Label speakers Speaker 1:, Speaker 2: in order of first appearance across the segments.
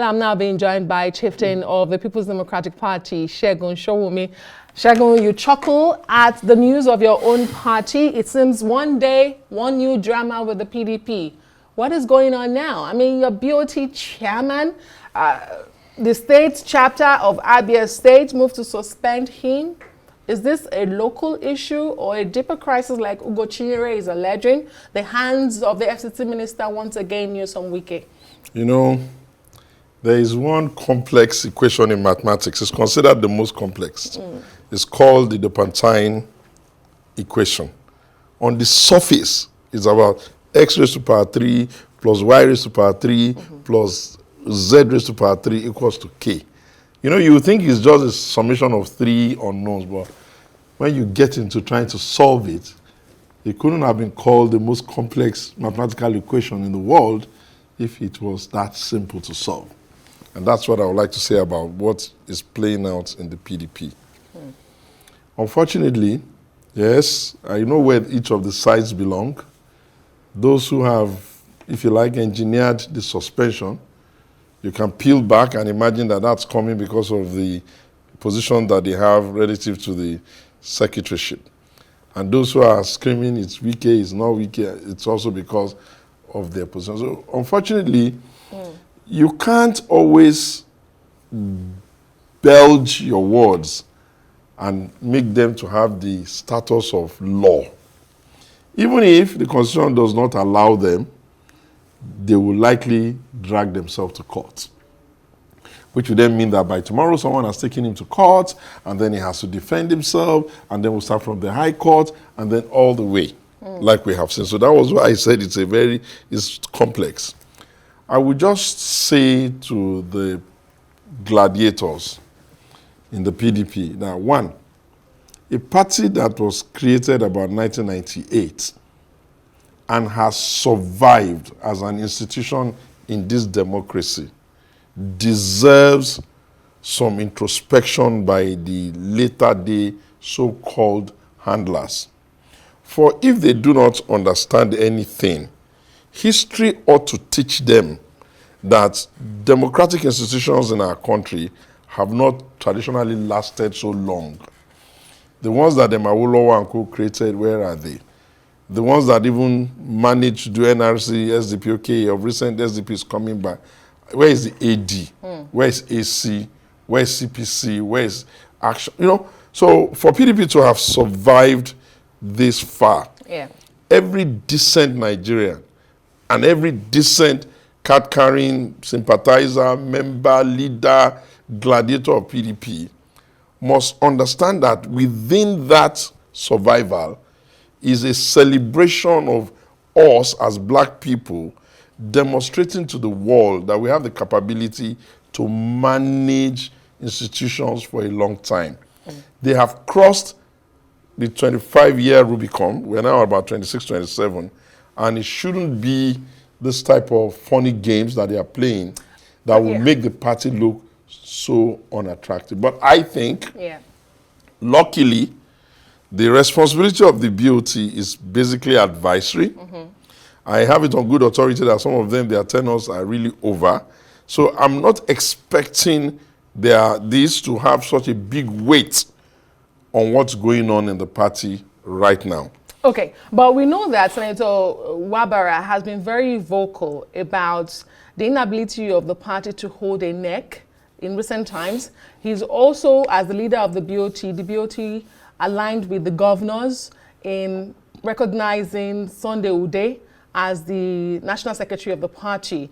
Speaker 1: I'm now being joined by chieftain of the People's Democratic Party, Sowunmi. Segun, you chuckle at the news of your own party. It seems one day, one new drama with the PDP. What is going on now? I mean, your BOT chairman, the state chapter of Abia State moved to suspend him. Is this a local issue or a deeper crisis like Ugo Chinyere is alleging? The hands of the FCT minister once again near some wiki.
Speaker 2: You know, there is one complex equation in mathematics. It's considered the most complex. It's called the Dupantine equation. On the surface, it's about x raised to power 3 plus y raised to power 3 plus z raised to power 3 equals to k. You know, you think it's just a summation of 3 unknowns, but when you get into trying to solve it, it couldn't have been called the most complex mathematical equation in the world if it was that simple to solve. And that's what I would like to say about what is playing out in the PDP. Unfortunately, yes, I know where each of the sides belong. Those who have, if you like, engineered the suspension, you can peel back and imagine that that's coming because of the position that they have relative to the secretaryship. And those who are screaming it's weak, it's not weak, it's also because of their position. So unfortunately, you can't always belge your words and make them to have the status of law. Even if the Constitution does not allow them, they will likely drag themselves to court. Which would then mean that by tomorrow someone has taken him to court, and then he has to defend himself, and then we'll start from the High Court, and then all the way, like we have seen. So that was why I said it's complex. I would just say to the gladiators in the PDP that, one, a party that was created about 1998 and has survived as an institution in this democracy deserves some introspection by the later day so-called handlers. For if they do not understand anything, history ought to teach them that democratic institutions in our country have not traditionally lasted so long. The ones that the Awolowo and Co created, where are they? The ones that even managed to do NRC, SDP, okay, of recent SDP is coming back. Where is the AD? Where is AC? Where is CPC? Where is Action? You know, so for PDP to have survived this far, every decent Nigerian and every decent card-carrying sympathizer, member, leader, gladiator of PDP must understand that within that survival is a celebration of us as black people demonstrating to the world that we have the capability to manage institutions for a long time. They have crossed the 25-year Rubicon. We're now about 26, 27, and it shouldn't be this type of funny games that they are playing that will make the party look so unattractive. But I think, luckily, the responsibility of the BOT is basically advisory. I have it on good authority that some of them, their tenures are really over. So I'm not expecting this to have such a big weight on what's going on in the party right now.
Speaker 1: Okay, but we know that Senator Wabara has been very vocal about the inability of the party to hold a neck in recent times. He's also, as the leader of the BOT aligned with the governors in recognizing Sunday Ude as the national secretary of the party.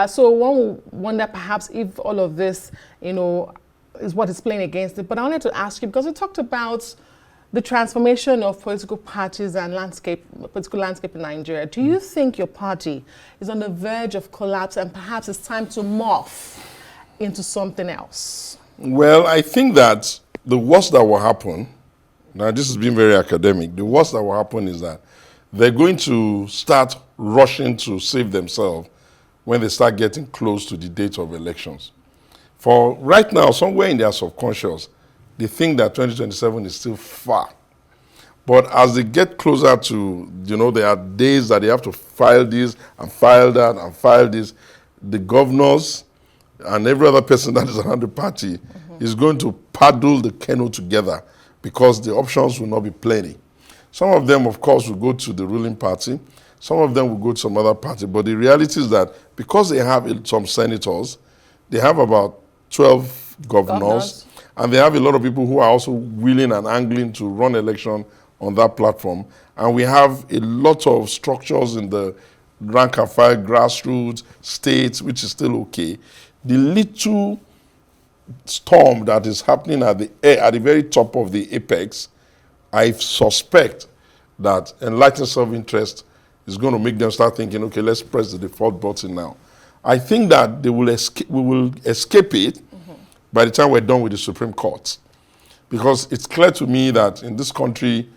Speaker 1: So one will wonder perhaps if all of this, you know, is what is playing against it. But I wanted to ask you, because we talked about the transformation of political parties and political landscape in Nigeria. Do you think your party is on the verge of collapse and perhaps it's time to morph into something else?
Speaker 2: Well, I think that the worst that will happen, now this has been very academic, the worst that will happen is that they're going to start rushing to save themselves when they start getting close to the date of elections. For right now, somewhere in their subconscious, they think that 2027 is still far. But as they get closer to, you know, there are days that they have to file this and file that and file this, the governors, and every other person that is around the party is going to paddle the canoe together because the options will not be plenty. Some of them, of course, will go to the ruling party. Some of them will go to some other party. But the reality is that because they have some senators, they have about 12 governors, and they have a lot of people who are also willing and angling to run election on that platform. And we have a lot of structures in the rank and file, grassroots, states, which is still okay. The little storm that is happening at the very top of the apex, I suspect that enlightened self-interest is going to make them start thinking, okay, let's press the default button now. I think that we will escape it by the time we're done with the Supreme Court. Because it's clear to me that in this country,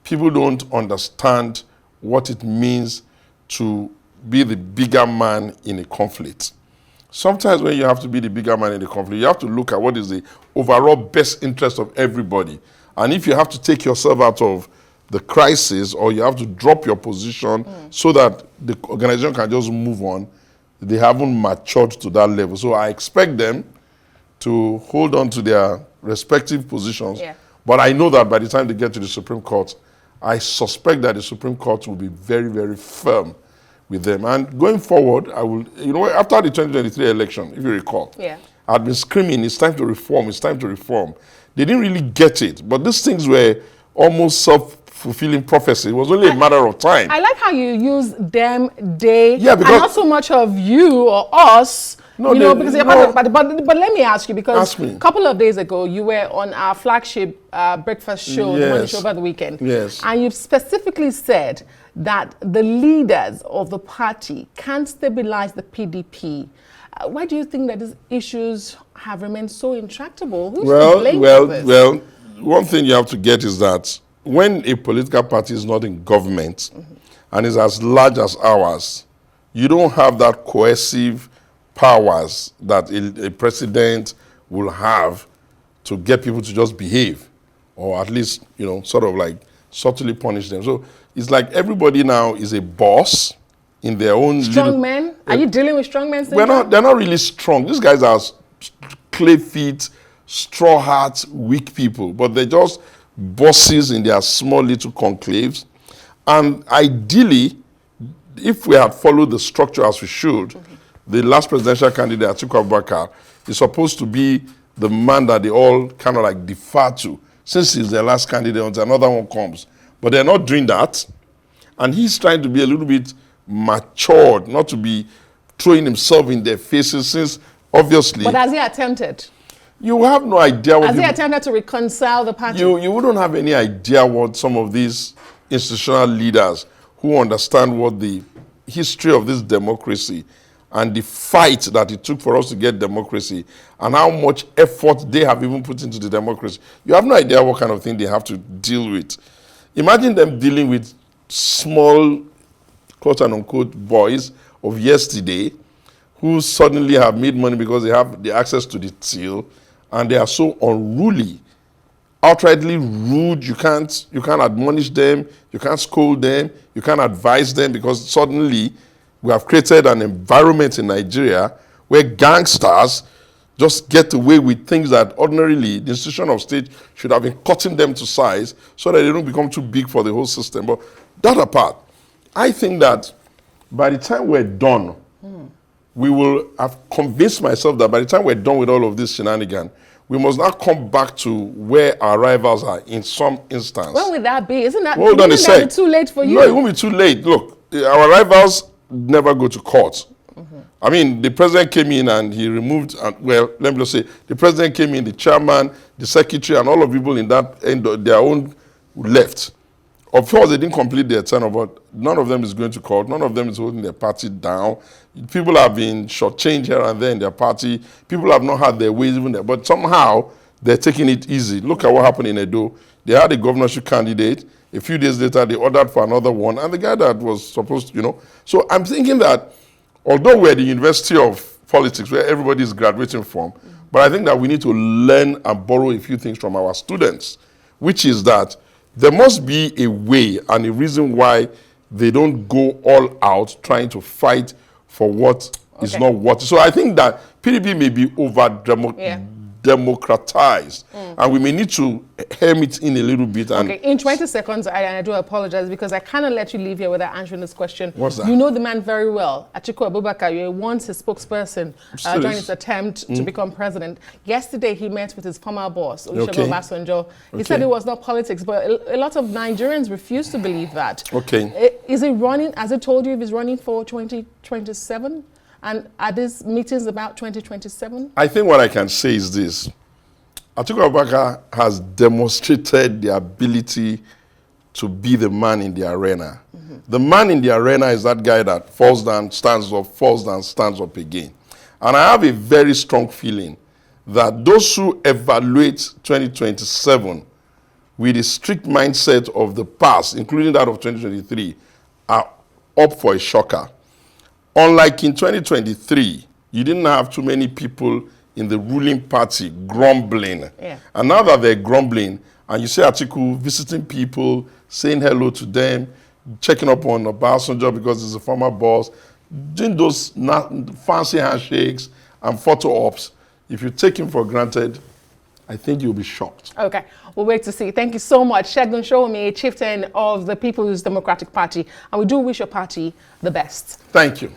Speaker 2: people don't understand what it means to be the bigger man in a conflict. Sometimes when you have to be the bigger man in the conflict, you have to look at what is the overall best interest of everybody. And if you have to take yourself out of the crisis, or you have to drop your position so that the organization can just move on, they haven't matured to that level. So I expect them to hold on to their respective positions. Yeah. But I know that by the time they get to the Supreme Court, I suspect that the Supreme Court will be very, very firm with them. And going forward, I will, after the 2023 election, if you recall, I'd been screaming, it's time to reform, it's time to reform. They didn't really get it, but these things were almost self-fulfilling prophecy. It was only a matter of time.
Speaker 1: I like how you use them, they, and not so much of you or us. No, because you're part of, but let me ask you, because a couple of days ago, you were on our flagship breakfast show, the Money Show over the weekend.
Speaker 2: Yes.
Speaker 1: And you've specifically said that the leaders of the party can't stabilize the PDP. Why do you think that these issues have remained so intractable? Who's to blame for this?
Speaker 2: Well, one thing you have to get is that when a political party is not in government and is as large as ours, you don't have that cohesive powers that a president will have to get people to just behave, or at least, sort of like subtly punish them. So it's like everybody now is a boss in their own
Speaker 1: strong men. Are you dealing with strong men?
Speaker 2: They're not really strong. These guys are clay feet, straw hats, weak people, but they're just bosses in their small little conclaves. And ideally, if we had followed the structure as we should, the last presidential candidate, Atiku Abubakar, is supposed to be the man that they all kind of like defer to, since he's their last candidate until another one comes. But they're not doing that. And he's trying to be a little bit matured, not to be throwing himself in their faces, since obviously...
Speaker 1: But has he attempted?
Speaker 2: You have no idea what...
Speaker 1: Has he attempted to reconcile the party?
Speaker 2: You wouldn't have any idea what some of these institutional leaders who understand what the history of this democracy and the fight that it took for us to get democracy and how much effort they have even put into the democracy. You have no idea what kind of thing they have to deal with. Imagine them dealing with small, quote and unquote, boys of yesterday who suddenly have made money because they have the access to the till, and they are so unruly, outrightly rude. You can't admonish them, you can't scold them, you can't advise them, because suddenly we have created an environment in Nigeria where gangsters just get away with things that ordinarily the institution of state should have been cutting them to size so that they don't become too big for the whole system. But that apart, I think that by the time we're done, we will have convinced myself that by the time we're done with all of this shenanigan, we must now come back to where our rivals are in some instance.
Speaker 1: When would that be? Isn't that
Speaker 2: too
Speaker 1: late for you?
Speaker 2: No, it won't be too late. Look, our rivals never go to court. I mean, the president came in and he removed, well, let me just say, the president came in, the chairman, the secretary, and all of the people in that end, their own left. Of course, they didn't complete their tenure, but none of them is going to court. None of them is holding their party down. People have been shortchanged here and there in their party. People have not had their ways even there. But somehow, they're taking it easy. Look at what happened in Edo. They had a governorship candidate. A few days later, they ordered for another one. And the guy that was supposed to, So I'm thinking that, although we're the University of Politics, where everybody is graduating from, but I think that we need to learn and borrow a few things from our students, which is that there must be a way and a reason why they don't go all out trying to fight for what is not what. So I think that PDP may be democratized, and we may need to hem it in a little bit. And
Speaker 1: okay, in 20 seconds, I do apologize because I cannot let you leave here without answering this question.
Speaker 2: What's that?
Speaker 1: You know the man very well. Atiku Abubakar, you were once his spokesperson during his attempt to become president. Yesterday, he met with his former boss, Olusegun Obasanjo. He said it was not politics, but a lot of Nigerians refuse to believe that.
Speaker 2: Okay.
Speaker 1: Is he running, as I told you, if he's running for 2027? And are these meetings about 2027?
Speaker 2: I think what I can say is this. Atiku Abubakar has demonstrated the ability to be the man in the arena. The man in the arena is that guy that falls down, stands up, falls down, stands up again. And I have a very strong feeling that those who evaluate 2027 with the strict mindset of the past, including that of 2023, are up for a shocker. Unlike in 2023, you didn't have too many people in the ruling party grumbling. And now that they're grumbling, and you see Atiku visiting people, saying hello to them, checking up on Obasanjo because he's a former boss, doing those fancy handshakes and photo ops, if you take him for granted, I think you'll be shocked.
Speaker 1: Okay, we'll wait to see. Thank you so much, Sowunmi Sowunmi, chieftain of the People's Democratic Party. And we do wish your party the best.
Speaker 2: Thank you.